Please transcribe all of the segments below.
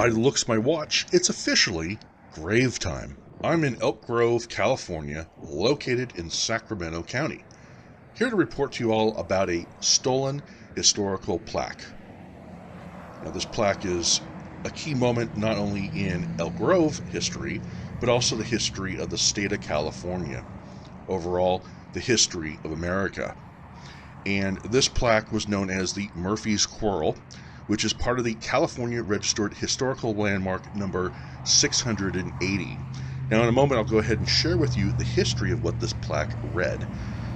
By the looks of my watch, it's officially grave time. I'm in Elk Grove, California, located in Sacramento County, here to report to you all about a stolen historical plaque. Now, this plaque is a key moment not only in Elk Grove history, but also the history of the state of California. Overall, the history of America. And this plaque was known as the Murphy's Corral, which is part of the California Registered Historical Landmark number 680. Now, in a moment, I'll go ahead and share with you the history of what this plaque read.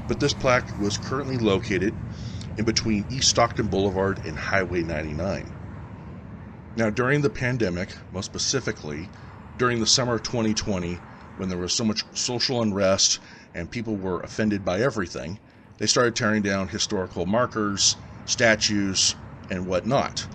But this plaque was currently located in between East Stockton Boulevard and Highway 99. Now, during the pandemic, most specifically during the summer of 2020, when there was so much social unrest and people were offended by everything, they started tearing down historical markers, statues, and whatnot.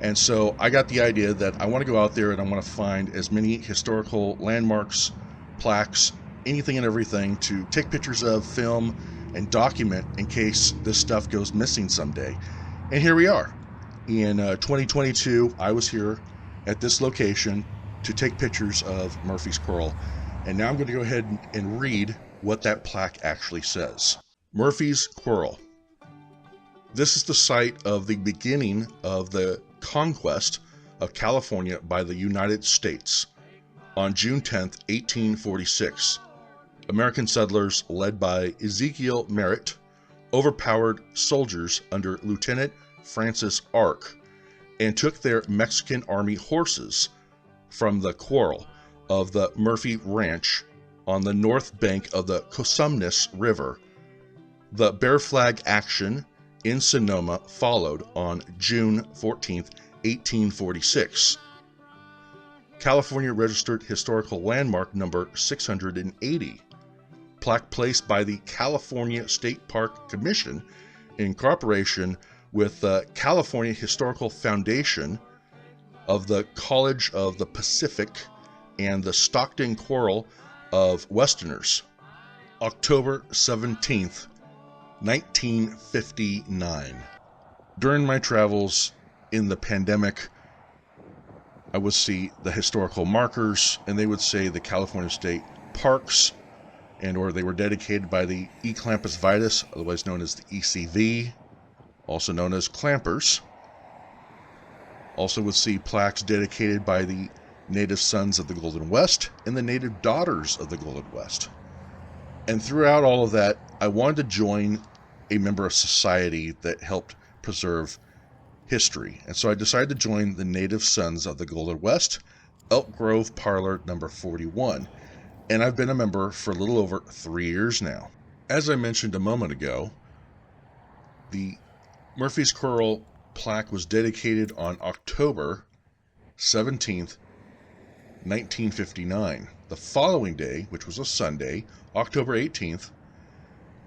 And so I got the idea that I want to go out there and I want to find as many historical landmarks, plaques, anything and everything to take pictures of, film, and document in case this stuff goes missing someday. And here we are. In 2022, I was here at this location to take pictures of Murphy's Corral. And now I'm going to go ahead and read what that plaque actually says. Murphy's Corral. This is the site of the beginning of the conquest of California by the United States on June 10th, 1846. American settlers led by Ezekiel Merritt overpowered soldiers under Lieutenant Francis Ark and took their Mexican army horses from the corral of the Murphy Ranch on the north bank of the Cosumnes River. The Bear Flag action in Sonoma followed on June 14, 1846. California Registered Historical Landmark number 680. Plaque placed by the California State Park Commission in cooperation with the California Historical Foundation of the College of the Pacific and the Stockton Corral of Westerners. October 17th, 1959. During my travels in the pandemic, I would see the historical markers, and they would say the California State Parks, and or they were dedicated by the Eclampus Vitus, otherwise known as the ECV, also known as Clampers. Also would see plaques dedicated by the Native Sons of the Golden West and the Native Daughters of the Golden West. And throughout all of that, I wanted to join a member of society that helped preserve history. And so I decided to join the Native Sons of the Golden West, Elk Grove Parlor number 41. And I've been a member for a little over 3 years now. As I mentioned a moment ago, the Murphy's Corral plaque was dedicated on October 17th, 1959. The following day, which was a Sunday, October 18th,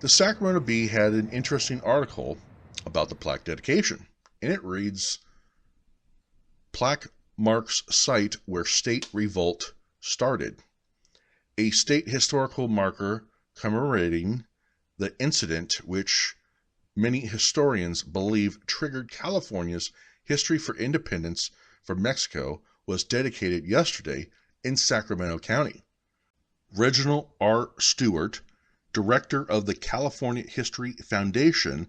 the Sacramento Bee had an interesting article about the plaque dedication. And it reads, "Plaque marks site where state revolt started. A state historical marker commemorating the incident which many historians believe triggered California's history for independence from Mexico was dedicated yesterday in Sacramento County. Reginald R. Stewart, director of the California History Foundation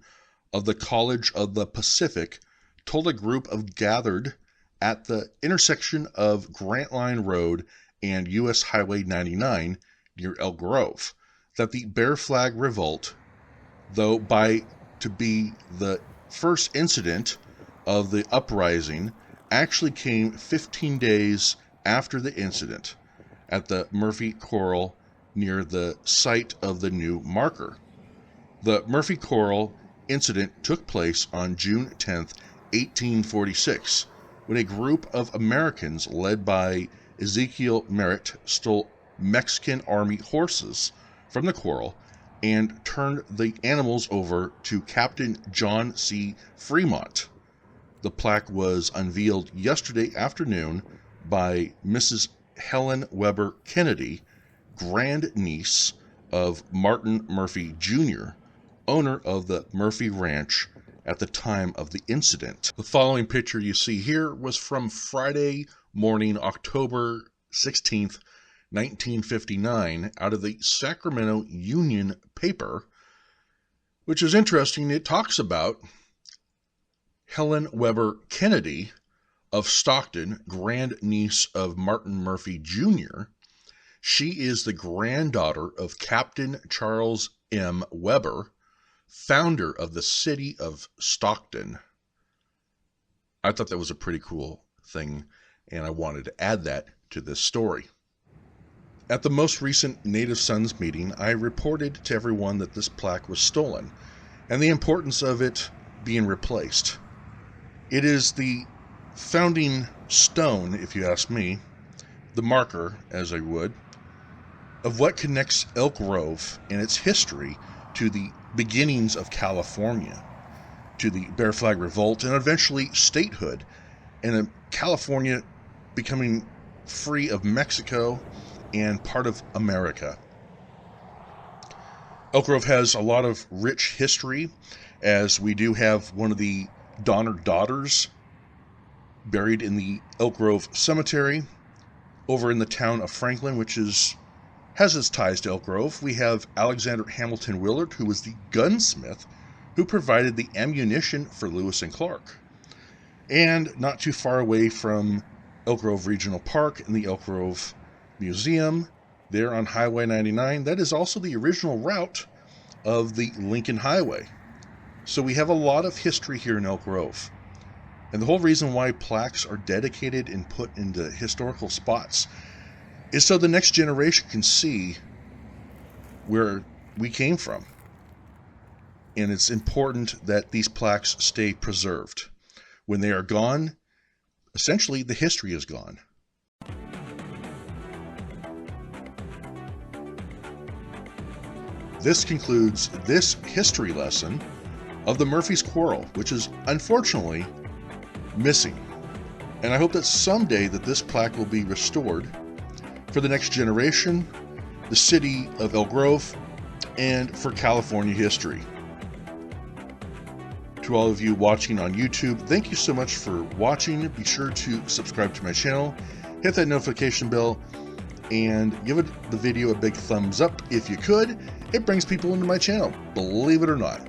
of the College of the Pacific, told a group of gathered at the intersection of Grant Line Road and U.S. Highway 99 near Elk Grove that the Bear Flag Revolt, though by to be the first incident of the uprising, actually came 15 days after the incident at the Murphy Corral near the site of the new marker. The Murphy Corral incident took place on June 10th, 1846, when a group of Americans led by Ezekiel Merritt stole Mexican army horses from the corral and turned the animals over to Captain John C. Fremont. The plaque was unveiled yesterday afternoon by Mrs. Helen Weber Kennedy, grandniece of Martin Murphy Jr., owner of the Murphy Ranch at the time of the incident. The following picture you see here was from Friday morning, October 16th, 1959, out of the Sacramento Union paper, which is interesting. It talks about Helen Weber Kennedy of Stockton, grandniece of Martin Murphy Jr. She is the granddaughter of Captain Charles M. Weber, founder of the city of Stockton. I thought that was a pretty cool thing, and I wanted to add that to this story. At the most recent Native Sons meeting, I reported to everyone that this plaque was stolen, and the importance of it being replaced. It is the founding stone, if you ask me, the marker, as I would, of what connects Elk Grove and its history to the beginnings of California, to the Bear Flag Revolt, and eventually statehood, and California becoming free of Mexico and part of America. Elk Grove has a lot of rich history, as we do have one of the Donner daughters buried in the Elk Grove Cemetery over in the town of Franklin, which has its ties to Elk Grove. We have Alexander Hamilton Willard, who was the gunsmith who provided the ammunition for Lewis and Clark. And not too far away from Elk Grove Regional Park and the Elk Grove Museum, there on Highway 99, that is also the original route of the Lincoln Highway. So we have a lot of history here in Elk Grove. And the whole reason why plaques are dedicated and put into historical spots is so the next generation can see where we came from. And it's important that these plaques stay preserved. When they are gone, essentially the history is gone. This concludes this history lesson of the Murphy's Quarrel, which is unfortunately missing. And I hope that someday that this plaque will be restored for the next generation, the city of Elk Grove, and for California history. To all of you watching on YouTube, thank you so much for watching. Be sure to subscribe to my channel, hit that notification bell, and give the video a big thumbs up if you could. It brings people into my channel, believe it or not.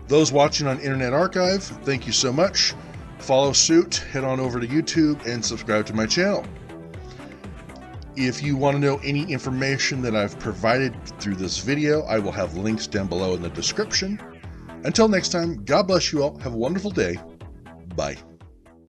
Those watching on Internet Archive, thank you so much. Follow suit, head on over to YouTube and subscribe to my channel. If you want to know any information that I've provided through this video, I will have links down below in the description. Until next time, God bless you all. Have a wonderful day. Bye.